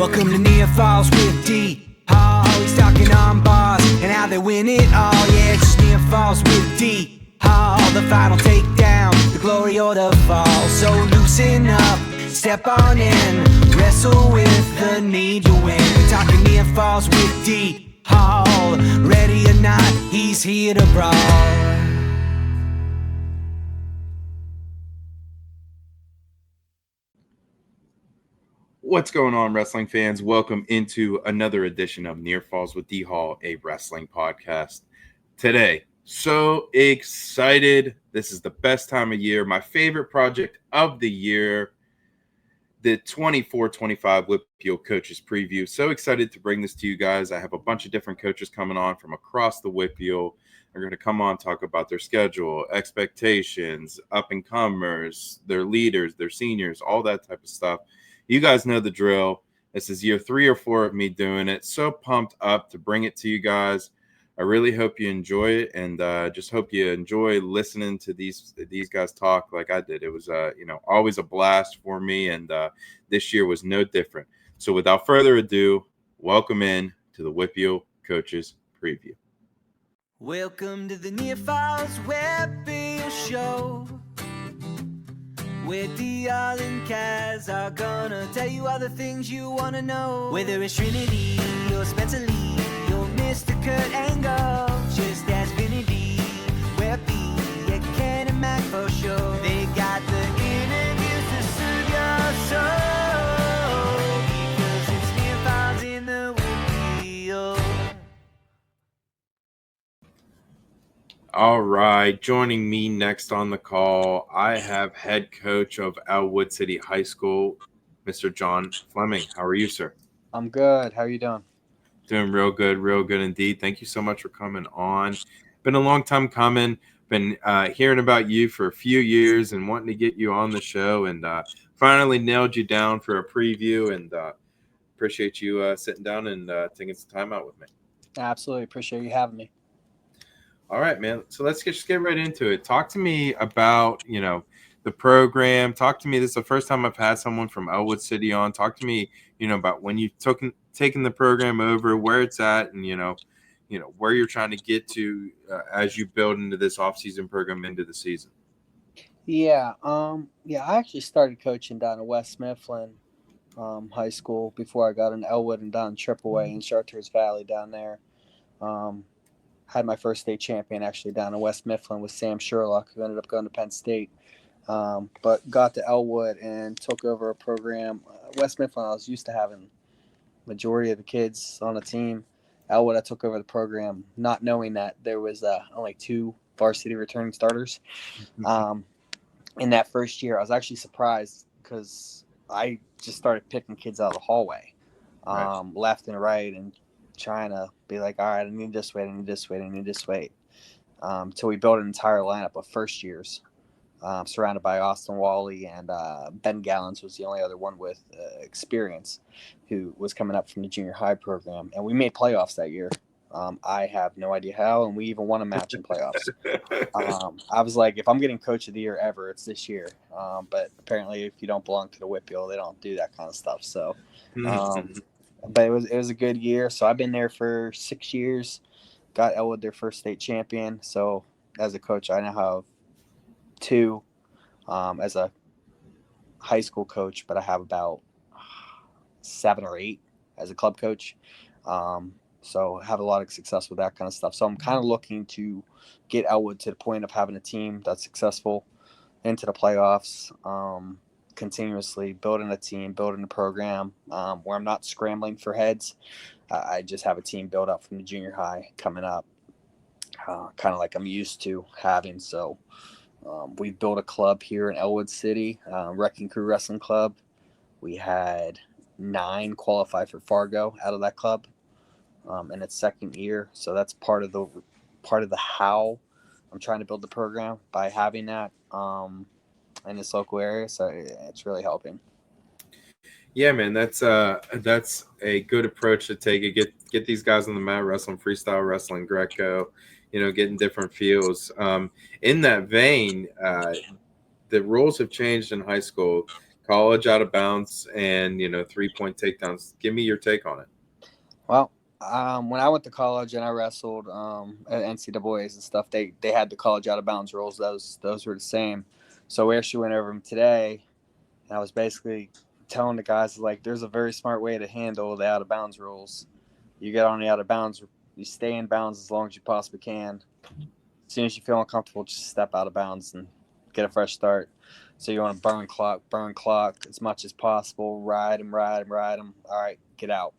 Welcome to Near Falls with D. Hall. He's talking on bars and how they win it all. Yeah, it's just Near Falls with D. Hall. The final takedown, the glory or the fall. So loosen up, step on in, wrestle with the need to win. Talking Near Falls with D. Hall. Ready or not, he's here to brawl. What's going on, wrestling fans? Welcome into another edition of Near Falls with D Hall, a wrestling podcast. Today, so excited. This is the best time of year. My favorite project of the year, the 24-25 WPIAL Coaches Preview. So excited to bring this to you guys. I have a bunch of different coaches coming on from across the WPIAL. They're going to come on, talk about their schedule, expectations, up-and-comers, their leaders, their seniors, all that type of stuff. You guys know the drill. This is year 3 or 4 of me doing it. So pumped up to bring it to you guys. I really hope you enjoy it, and just hope you enjoy listening to these guys talk like I did. It was always a blast for me, and this year was no different. So without further ado, welcome in to the WPIAL Coaches Preview. Welcome to the Near Falls WPIAL Show, where D.R. and Kaz are gonna tell you all the things you wanna know. Whether it's Trinity or Spencer Lee or Mr. Kurt Angle, just ask Vinny, WPIAL, yeah, Ken and Mac for sure. They got the interviews to soothe your soul, because it's Near Falls in the WPIAL. All right, joining me next on the call, I have head coach of Ellwood City High School, Mr. John Fleming. How are you, sir? I'm good. How are you doing? Doing real good indeed. Thank you so much for coming on. Been a long time coming. Been hearing about you for a few years and wanting to get you on the show, and finally nailed you down for a preview, and appreciate you sitting down and taking some time out with me. Absolutely. Appreciate you having me. All right, man. So let's just get right into it. Talk to me about, the program. Talk to me. This is the first time I've had someone from Ellwood City on. Talk to me, about when you've taken the program over, where it's at, and, where you're trying to get to as you build into this off-season program into the season. Yeah. I actually started coaching down at West Mifflin High School before I got in Ellwood and down in Triple-A in Chartiers Valley down there. Had my first state champion actually down in West Mifflin with Sam Sherlock, who ended up going to Penn State. But got to Ellwood and took over a program. West Mifflin, I was used to having majority of the kids on the team. Ellwood, I took over the program, not knowing that there was only 2 varsity returning starters. In that first year, I was actually surprised because I just started picking kids out of the hallway, left and right, and trying to be like, all right, I need this weight, until we built an entire lineup of first years, surrounded by Austin Wally, and Ben Gallons was the only other one with experience who was coming up from the junior high program, and we made playoffs that year. I have no idea how, and we even won a match in playoffs. I was like, if I'm getting coach of the year ever, it's this year. But apparently if you don't belong to the WPIAL, they don't do that kind of stuff. So but it was a good year. So I've been there for 6 years, got Ellwood their first state champion. So as a coach, I now have 2 as a high school coach, but I have about 7 or 8 as a club coach. So I have a lot of success with that kind of stuff. So I'm kind of looking to get Ellwood to the point of having a team that's successful into the playoffs, continuously building a team, building a program where I'm not scrambling for heads. I just have a team built up from the junior high coming up, kind of like I'm used to having. So we built a club here in Ellwood City, Wrecking Crew Wrestling Club. We had 9 qualify for Fargo out of that club in its second year. So that's part of the how I'm trying to build the program, by having that in this local area. So it's really helping. Yeah, man, that's a good approach to take it. Get these guys on the mat, wrestling freestyle, wrestling Greco, getting different feels. In that vein, the rules have changed in high school college out of bounds and 3-point takedowns. Give me your take on it. Well, when I went to college and I wrestled at NCAA's and stuff, they had the college out of bounds rules. Those were the same. So we actually went over them today, and I was basically telling the guys, like, there's a very smart way to handle the out of bounds rules. You get on the out of bounds, you stay in bounds as long as you possibly can. As soon as you feel uncomfortable, just step out of bounds and get a fresh start. So you want to burn clock as much as possible. Ride them. All right, get out.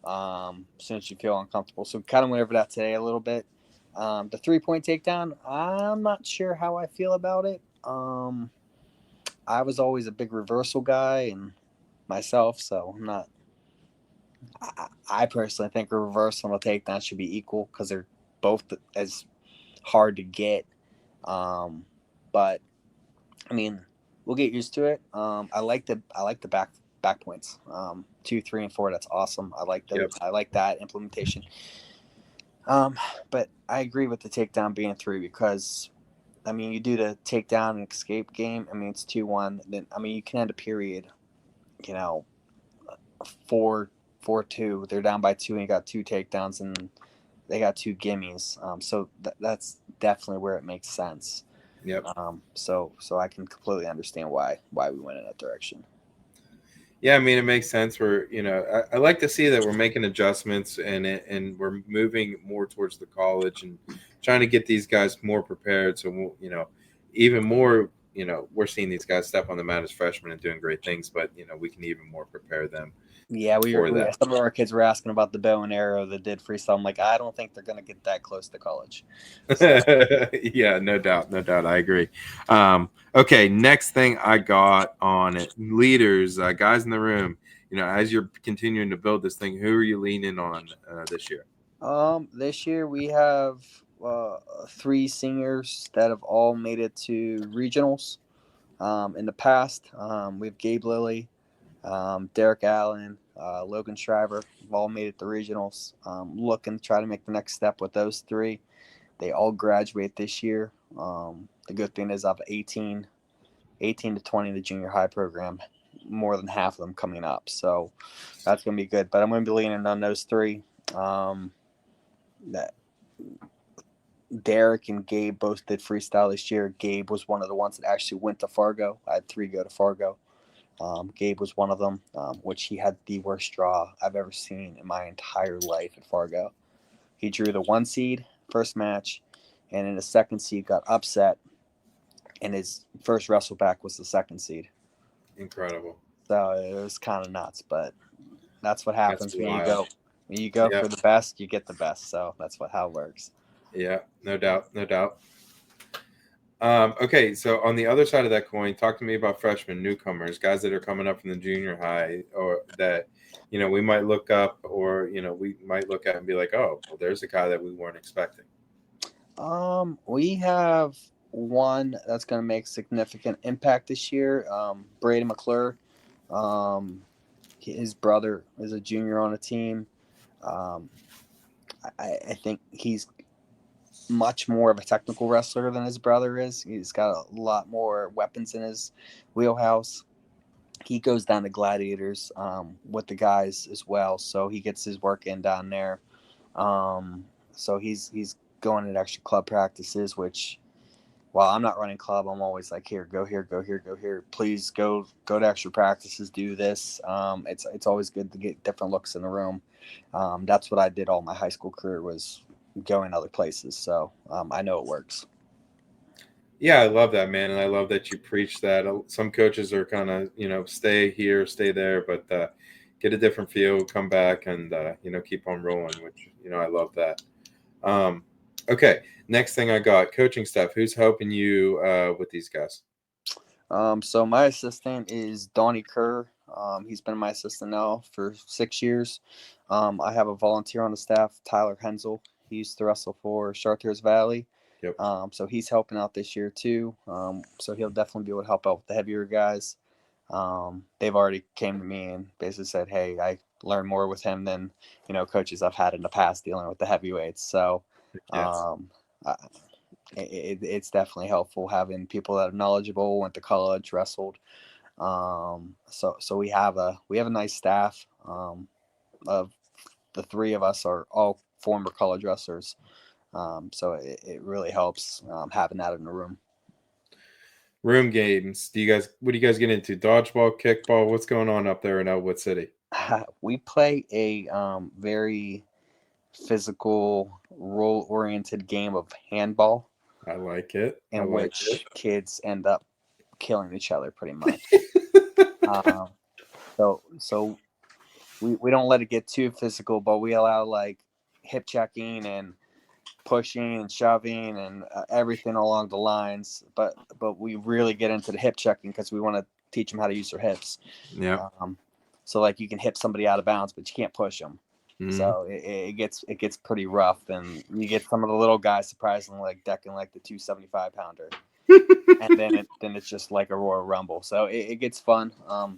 As soon as you feel uncomfortable. So kind of went over that today a little bit. The 3-point takedown, I'm not sure how I feel about it. I was always a big reversal guy and myself, so I'm not. I personally think a reversal and a takedown should be equal because they're both as hard to get. But I mean, we'll get used to it. I like the back points. 2, 3, and 4. That's awesome. I like those. Yep. I like that implementation. But I agree with the takedown being 3 because, I mean, you do the takedown and escape game. I mean, it's 2-1. Then you can end a period. 4-2. They're down by 2, and you got 2 takedowns, and they got 2 gimmies. So that's definitely where it makes sense. Yep. So I can completely understand why we went in that direction. Yeah, I mean, it makes sense. I like to see that we're making adjustments and we're moving more towards the college and trying to get these guys more prepared. So, even more, we're seeing these guys step on the mat as freshmen and doing great things, but, we can even more prepare them. Yeah, some of our kids were asking about the bow and arrow that did freestyle. I'm like, I don't think they're going to get that close to college. So. Yeah, no doubt. I agree. Okay, next thing I got on it, leaders, guys in the room. As you're continuing to build this thing, who are you leaning on this year? This year we have 3 seniors that have all made it to regionals. In the past, we have Gabe Lilly, Derek Allen, Logan Shriver have all made it to regionals. Looking to try to make the next step with those 3. They all graduate this year. The good thing is I have 18 to 20 in the junior high program, more than half of them coming up. So that's going to be good. But I'm going to be leaning on those 3. That Derek and Gabe both did freestyle this year. Gabe was one of the ones that actually went to Fargo. I had 3 go to Fargo. Gabe was one of them, which he had the worst draw I've ever seen in my entire life at Fargo. He drew the 1 seed first match, and in the 2nd seed got upset, and his first wrestle back was the 2nd seed. Incredible. So it was kind of nuts, but that's what happens when you go. When you go for the best, you get the best. So that's how it works. Yeah, no doubt. Okay, so on the other side of that coin, talk to me about freshmen, newcomers, guys that are coming up from the junior high, or that we might look up, or we might look at and be like, oh, well, there's a guy that we weren't expecting. We have one that's going to make significant impact this year. Brady McClure. His brother is a junior on the team. I think he's much more of a technical wrestler than his brother is. He's got a lot more weapons in his wheelhouse. He goes down to Gladiators with the guys as well, so he gets his work in down there. So he's going to extra club practices, which while I'm not running club, I'm always like, here, go here, go here, go here. Please go to extra practices, do this. It's always good to get different looks in the room. That's what I did all my high school career, was going other places. So I know it works. Yeah, I love that, man. And I love that you preach that. Some coaches are kind of, stay here, stay there, but get a different feel, come back and, keep on rolling, which, I love that. Okay. Next thing I got, coaching staff. Who's helping you with these guys? So my assistant is Donnie Kerr. He's been my assistant now for 6 years. I have a volunteer on the staff, Tyler Hensel. He used to wrestle for Chartiers Valley. Yep. So he's helping out this year too. So he'll definitely be able to help out with the heavier guys. They've already came to me and basically said, hey, I learned more with him than, coaches I've had in the past dealing with the heavyweights. So yes. It's definitely helpful having people that are knowledgeable, went to college, wrestled. So we have a nice staff. Of the three of us are all former college wrestlers. So it really helps having that in the room. Room games. What do you guys get into? Dodgeball, kickball? What's going on up there in Ellwood City? We play a very physical, role-oriented game of handball, I like it. in which kids end up killing each other pretty much. So we don't let it get too physical, but we allow like hip checking and pushing and shoving and everything along the lines. But we really get into the hip checking because we want to teach them how to use their hips. Yeah. So like you can hit somebody out of bounds, but you can't push them. Mm-hmm. So it gets pretty rough, and you get some of the little guys surprisingly like decking like the 275 pounder, and then it's just like a Royal Rumble. So it gets fun. I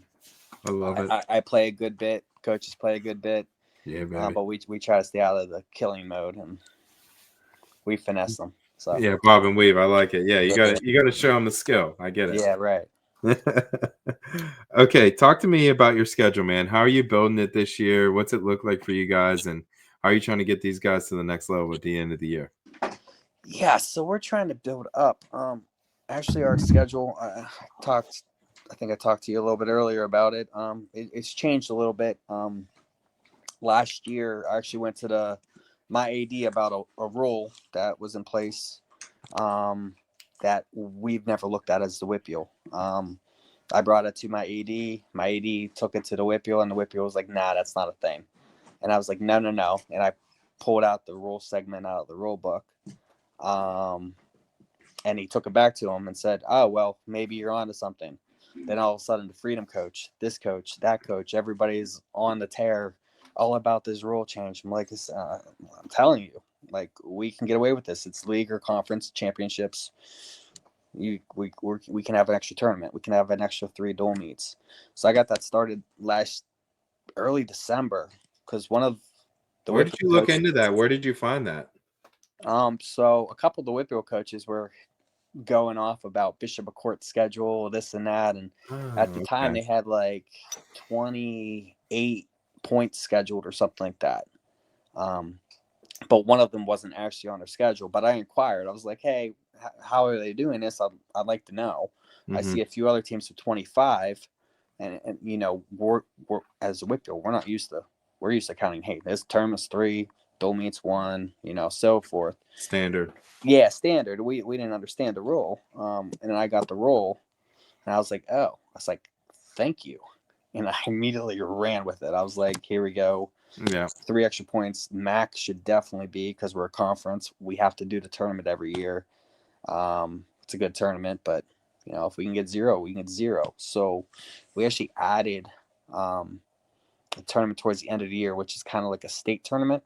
love it. I play a good bit. Coaches play a good bit. Yeah, baby. But we try to stay out of the killing mode, and we finesse them. So yeah, bob and weave. I like it. Yeah, you got to show them the skill. I get it. Yeah, right. Okay, talk to me about your schedule, man. How are you building it this year? What's it look like for you guys, and how are you trying to get these guys to the next level at the end of the year? Yeah, so we're trying to build up. Actually, our schedule. I think I talked to you a little bit earlier about it. It's changed a little bit. Last year, I actually went to my AD about a rule that was in place that we've never looked at as the WPIAL. I brought it to my AD. My AD took it to the WPIAL, and the WPIAL was like, "Nah, that's not a thing." And I was like, "No." And I pulled out the rule segment out of the rule book. And he took it back to him and said, "Oh, well, maybe you're onto something." Then all of a sudden, the freedom coach, this coach, that coach, everybody's on the tear all about this rule change. I'm like, I'm telling you, like, we can get away with this. It's league or conference championships. We can have an extra tournament. We can have an extra 3 dual meets. So I got that started early December because one of the Where did you look into that? Where did you find that? So a couple of the WPIAL coaches were going off about Bishop McCourt's schedule, this and that, and at the time they had like 28 points scheduled or something like that. But one of them wasn't actually on their schedule. But I inquired. I was like, "Hey, how are they doing this? I'd like to know." Mm-hmm. I see a few other teams with 25, and you know, we're as a WPIAL, we're used to counting. Hey, this term is 3, dual meets 1, you know, so forth. Standard. Yeah, standard. We didn't understand the rule. And then I got the rule, and I was like, "Oh," I was like, "Thank you." And I immediately ran with it. I was like, "Here we go. Yeah. 3 extra points. Max should definitely be, because we're a conference. We have to do the tournament every year. It's a good tournament, but you know, if we can get 0, we can get 0. So we actually added a tournament towards the end of the year, which is kind of like a state tournament.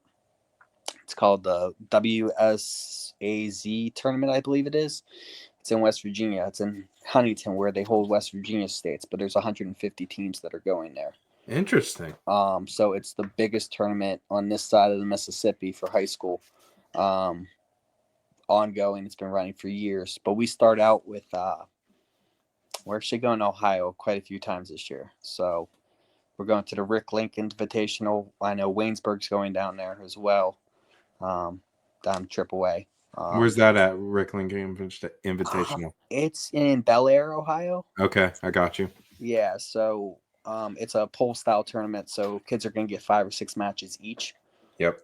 It's called the WSAZ tournament, I believe it is. It's in West Virginia. It's in Huntington, where they hold West Virginia states, but there's 150 teams that are going there. Interesting. So it's the biggest tournament on this side of the Mississippi for high school. Ongoing. It's been running for years. But we start out with we're actually going to Ohio quite a few times this year. So we're going to the Rick Lincoln Invitational. I know Waynesburg's going down there as well. Down a trip away. Where's that at? Rick Lincoln Invitational. It's in Bel Air, Ohio. Okay, I got you. Yeah, so it's a pole style tournament, so kids are going to get 5 or 6 matches each. Yep.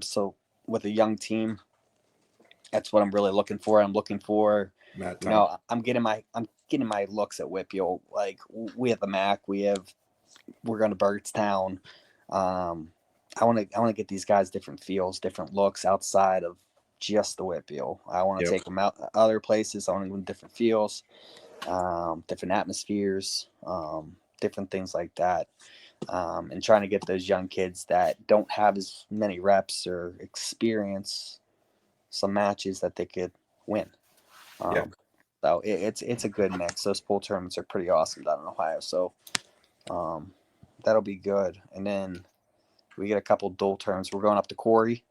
So with a young team, that's what I'm really looking for. I'm looking for, you know, I'm getting my looks at WPIAL. Like, we have the MAC, we're going to Byrdstown. I want to get these guys different feels, different looks outside of just the WPIAL. I want to take them out other places. I want to give them different feels, different atmospheres, different things like that. And trying to get those young kids that don't have as many reps or experience some matches that they could win. So it's a good mix. Those pool tournaments are pretty awesome down in Ohio. So that'll be good. And then we get a couple dual terms. We're going up to Corey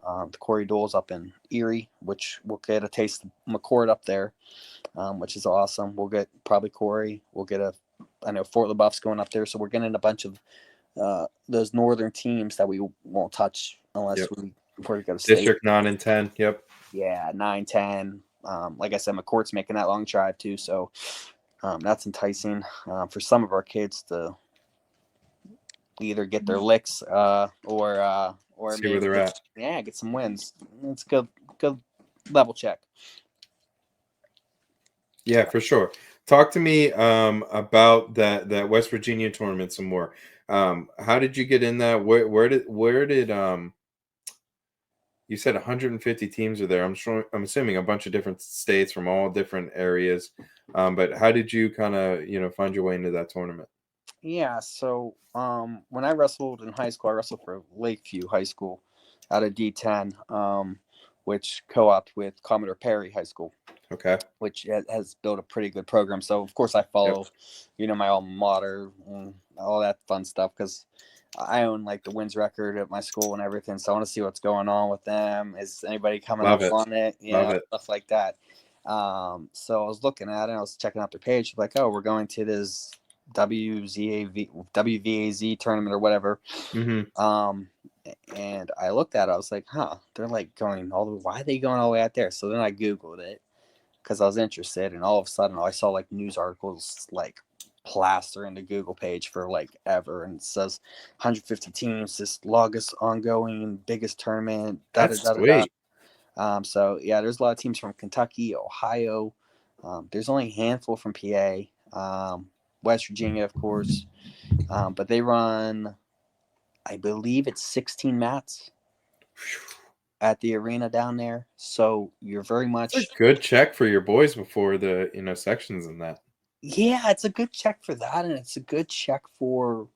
The Corey Dole's up in Erie, which we'll get a taste of McCord up there, which is awesome. We'll get probably Corey. We'll get I know Fort LaBeouf's going up there. So we're getting a bunch of those northern teams that we won't touch unless we go to state. District 9 and 10. Yep. Yeah, 9, 10. Like I said, McCourt's making that long drive too. So that's enticing for some of our kids to either get their licks or See where they're at. Yeah, get some wins. It's good level check. Yeah, for sure. Talk to me about that West Virginia tournament some more. How did you get in that? Where did you said 150 teams are there? I'm assuming a bunch of different states from all different areas. But how did you kind of find your way into that tournament? Yeah, so when I wrestled in high school, I wrestled for Lakeview High School out of D10, which co-opted with Commodore Perry High School. Okay. Which has built a pretty good program. So of course I follow, my alma mater and all that fun stuff because I own like the wins record at my school and everything. So I want to see what's going on with them. Is anybody coming up on it? Stuff like that. So I was looking at it. I was checking out their page. Like, oh, we're going to this WVAZ tournament or whatever. Mm-hmm. And I looked at it. I was like, huh, they're like going why are they going all the way out there? So then I Googled it because I was interested. And all of a sudden I saw like news articles like plaster in the Google page for like ever. And it says 150 teams, this longest ongoing biggest tournament. That's sweet. So yeah, there's a lot of teams from Kentucky, Ohio. There's only a handful from PA, West Virginia, of course. But they run, I believe it's 16 mats at the arena down there. So you're very much a good check for your boys before the sections and that. Yeah, it's a good check for that, and it's a good check for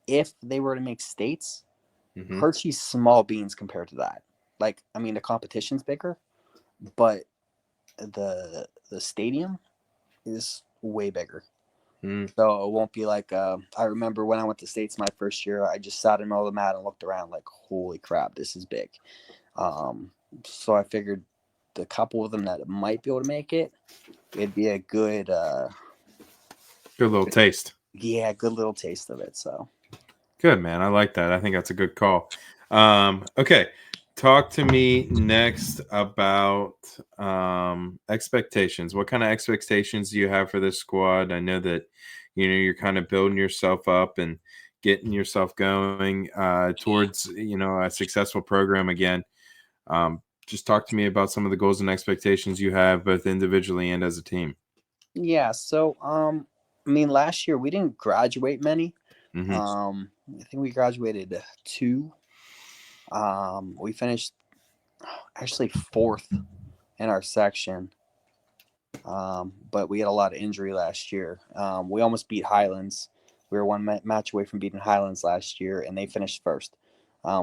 if they were to make states. Mm-hmm. Hershey's small beans compared to that. Like, I mean, the competition's bigger, but the stadium is way bigger. So it won't be like I remember when I went to states my first year, I just sat in the middle of the mat and looked around like, holy crap, this is big. So I figured the couple of them that might be able to make it, it'd be a good little taste. Yeah, good little taste of it. So good, man. I like that. I think that's a good call. Okay. Talk to me next about expectations. What kind of expectations do you have for this squad? I know that you're kind of building yourself up and getting yourself going towards a successful program again. Just talk to me about some of the goals and expectations you have both individually and as a team. Yeah, so I mean, last year we didn't graduate many. Mm-hmm. I think we graduated 2. We finished actually 4th in our section, but we had a lot of injury last year. We almost beat Highlands. We were one match away from beating Highlands last year, and they finished 1st.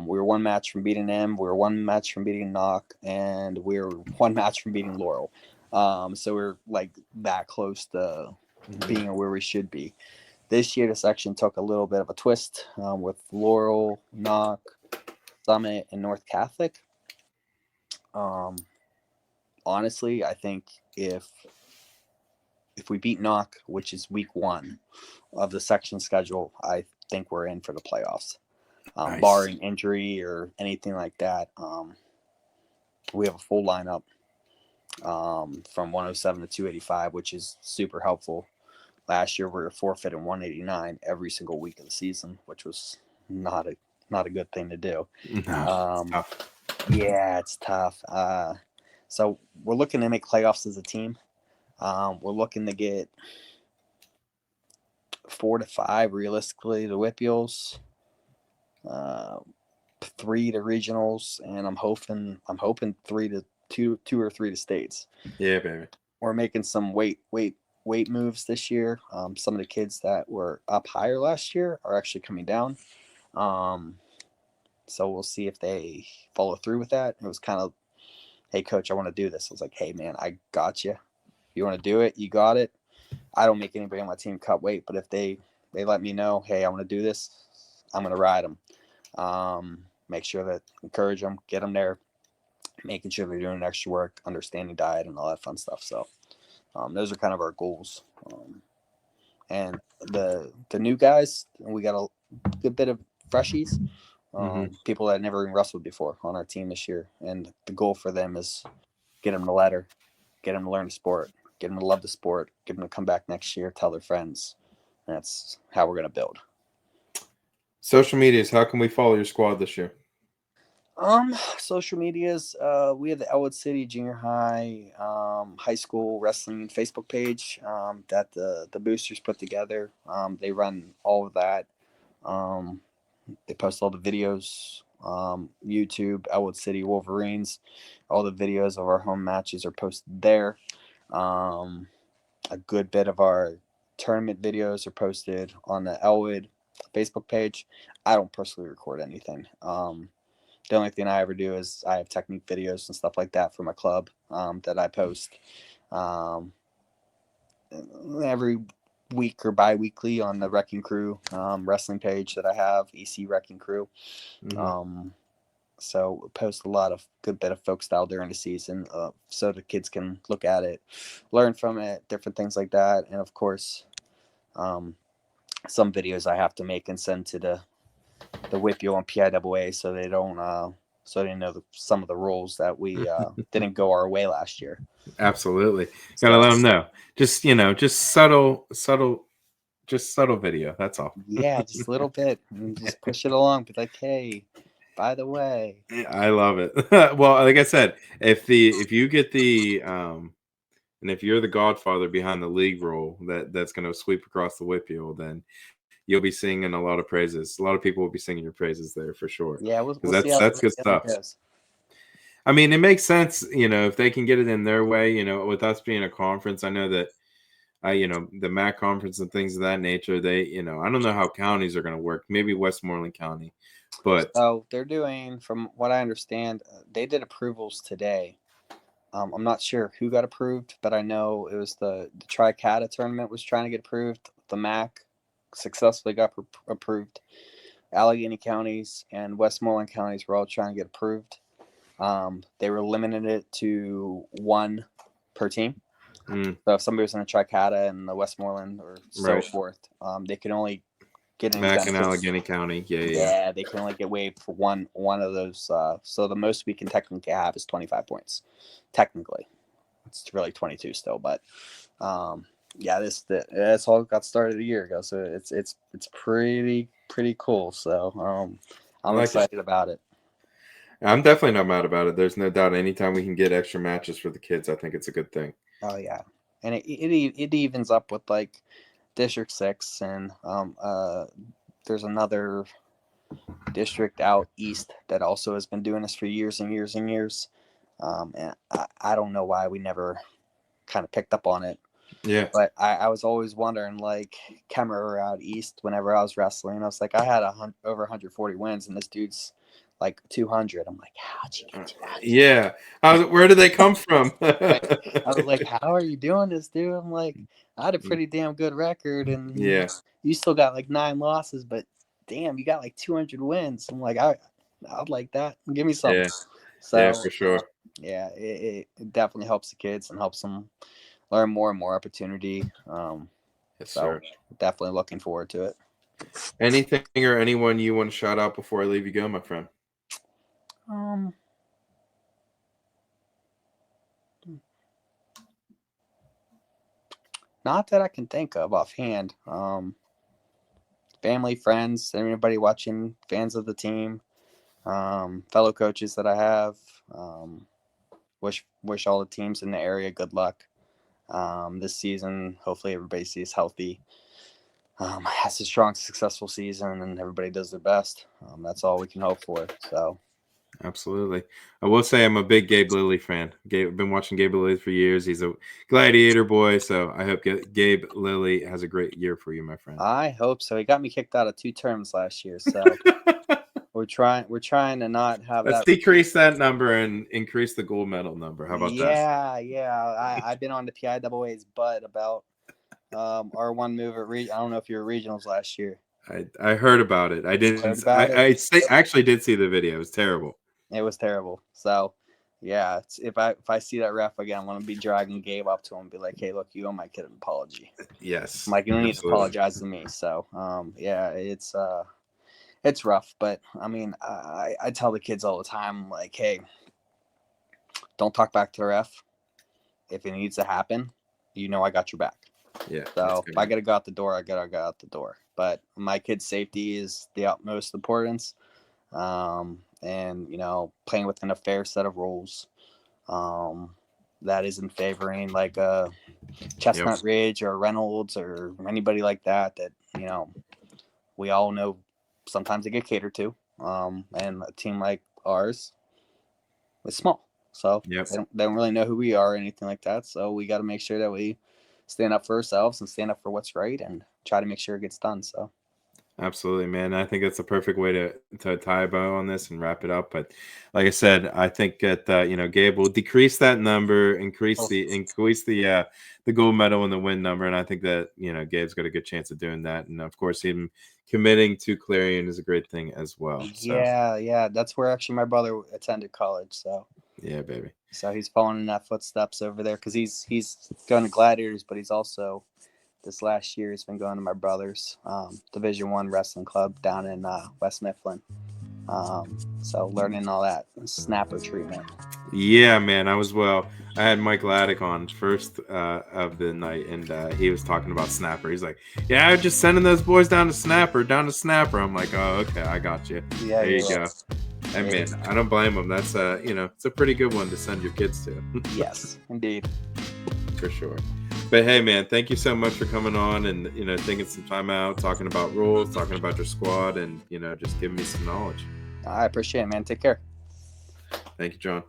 We were one match from beating them. We were one match from beating Knock, and we were one match from beating Laurel. So we're like that close to being where we should be. This year, the section took a little bit of a twist with Laurel, Knock, Summit, and North Catholic. Honestly, I think if we beat Knock, which is week 1 of the section schedule, I think we're in for the playoffs. Nice. Barring injury or anything like that. We have a full lineup from 107 to 285, which is super helpful. Last year, we were forfeiting 189 every single week of the season, which was not a good thing to do. No, it's tough. Yeah, it's tough. So we're looking to make playoffs as a team. We're looking to get 4 to 5 realistically to WPIALs, 3 to regionals, and I'm hoping 3 to 2 or 3 to states. Yeah, baby. We're making some weight moves this year. Some of the kids that were up higher last year are actually coming down. So we'll see if they follow through with that. It was kind of, hey, coach, I want to do this. I was like, hey, man, I got you. You want to do it? You got it. I don't make anybody on my team cut weight, but if they let me know, hey, I want to do this, I'm going to ride them. Make sure that encourage them, get them there. making sure they're doing extra work, understanding diet, and all that fun stuff. So those are kind of our goals. And the new guys, we got a good bit of freshies, people that never even wrestled before on our team this year. And the goal for them is get them the ladder, get them to learn the sport, get them to love the sport, get them to come back next year, tell their friends. And that's how we're going to build. Social medias, how can we follow your squad this year? Social medias, we have the Ellwood City Junior High, high school wrestling Facebook page, that the boosters put together. They run all of that. They post all the videos, YouTube, Ellwood City Wolverines, all the videos of our home matches are posted there. A good bit of our tournament videos are posted on the Ellwood Facebook page. I don't personally record anything. The only thing I ever do is I have technique videos and stuff like that for my club that I post every week or bi-weekly on the Wrecking Crew wrestling page that I have, EC Wrecking Crew. So we post a lot of good bit of folk style during the season, so the kids can look at it, learn from it, different things like that. And of course, some videos I have to make and send to the WPIAL and PIAA so they don't so they know some of the rules that we didn't go our way last year. Absolutely. Gotta let them know. Just subtle video. That's all. Yeah, just a little bit. And just push it along. Be like, hey, by the way. I love it. Well, like I said, if you get the and if you're the godfather behind the league rule that's going to sweep across the WPIAL, then you'll be singing a lot of praises. A lot of people will be singing your praises there for sure. Yeah, we'll that's good stuff. I mean, it makes sense, if they can get it in their way, with us being a conference. I know that, the MAC conference and things of that nature, they, I don't know how counties are going to work. Maybe Westmoreland County, but. So they're doing, from what I understand, they did approvals today. I'm not sure who got approved, but I know it was the Tri-Cata tournament was trying to get approved. The MAC successfully got approved. Allegheny counties and Westmoreland counties were all trying to get approved. They were limiting it to one per team. So if somebody was in a Tri-Cata and the Westmoreland or so forth, they could only get an MAC in Allegheny County. Yeah, they can only get waived for one of those. So the most we can technically have is 25 points. Technically, it's really 22 still, but that's all got started a year ago. So it's pretty cool. So I'm excited about it. I'm definitely not mad about it. There's no doubt. Anytime we can get extra matches for the kids, I think it's a good thing. Oh yeah, and it evens up with like District 6 and there's another district out east that also has been doing this for years and years and years. And I don't know why we never kind of picked up on it. Yeah. But I was always wondering, like, Kemmerer out east, whenever I was wrestling, I was like, I had over 140 wins, and this dude's like 200. I'm like, how'd you get 200? Yeah. Where did they come from? I was like, how are you doing this, dude? I'm like, I had a pretty damn good record, and you still got like 9 losses, but damn, you got like 200 wins. I'm like, I'd like that. Give me something. Yeah. So, yeah, for sure. It definitely helps the kids and helps them learn more and more opportunity. Yes, so sir. Definitely looking forward to it. Anything or anyone you want to shout out before I leave you go, my friend? Not that I can think of offhand. Family, friends, anybody watching, fans of the team, fellow coaches that I have. Wish all the teams in the area good luck this season. Hopefully everybody stays healthy, has a strong, successful season, and everybody does their best. That's all we can hope for. So. Absolutely. I will say I'm a big Gabe Lilly fan. I've been watching Gabe Lilly for years. He's a gladiator boy, so I hope Gabe Lilly has a great year for you, my friend. I hope so. He got me kicked out of 2 terms last year, so we're trying to not have Let's decrease that number and increase the gold medal number. How about that? Yeah. I've been on the PIAA's butt about our one move at I don't know if you were regionals last year. I heard about it. I didn't. I actually did see the video. It was terrible. It was terrible. So Yeah, if I see that ref again, I'm gonna be dragging Gabe up to him and be like, "Hey, look, you owe my kid an apology." Yes. I'm like, you don't need to absolutely. apologize to me. So, yeah, it's rough, but I mean, I tell the kids all the time, like, hey, don't talk back to the ref. If it needs to happen, I got your back. Yeah. So if I gotta go out the door, I gotta go out the door. But my kid's safety is the utmost importance. And playing within a fair set of rules. That isn't favoring like a Chestnut Ridge or Reynolds or anybody like that. We all know sometimes they get catered to. And a team like ours is small, so they don't really know who we are or anything like that. So we got to make sure that we stand up for ourselves and stand up for what's right and try to make sure it gets done. So. Absolutely, man. I think that's a perfect way to tie a bow on this and wrap it up. But like I said, I think that Gabe will decrease that number, increase the gold medal and the win number, and I think that Gabe's got a good chance of doing that. And of course, him committing to Clarion is a great thing as well. So. Yeah, that's where actually my brother attended college. So yeah, baby. So he's following in that footsteps over there because he's going to Gladiators, but he's also. This last year, he's been going to my brother's Division I wrestling club down in West Mifflin. So learning all that snapper treatment. Yeah, man. I had Mike Laddick on first of the night, and he was talking about snapper. He's like, "Yeah, I'm just sending those boys down to snapper." I'm like, "Oh, okay, I got you." Yeah, there you go. And man, I don't blame him. That's it's a pretty good one to send your kids to. Yes, indeed. For sure. But hey, man, thank you so much for coming on and, taking some time out, talking about rules, talking about your squad, and, just giving me some knowledge. I appreciate it, man. Take care. Thank you, John.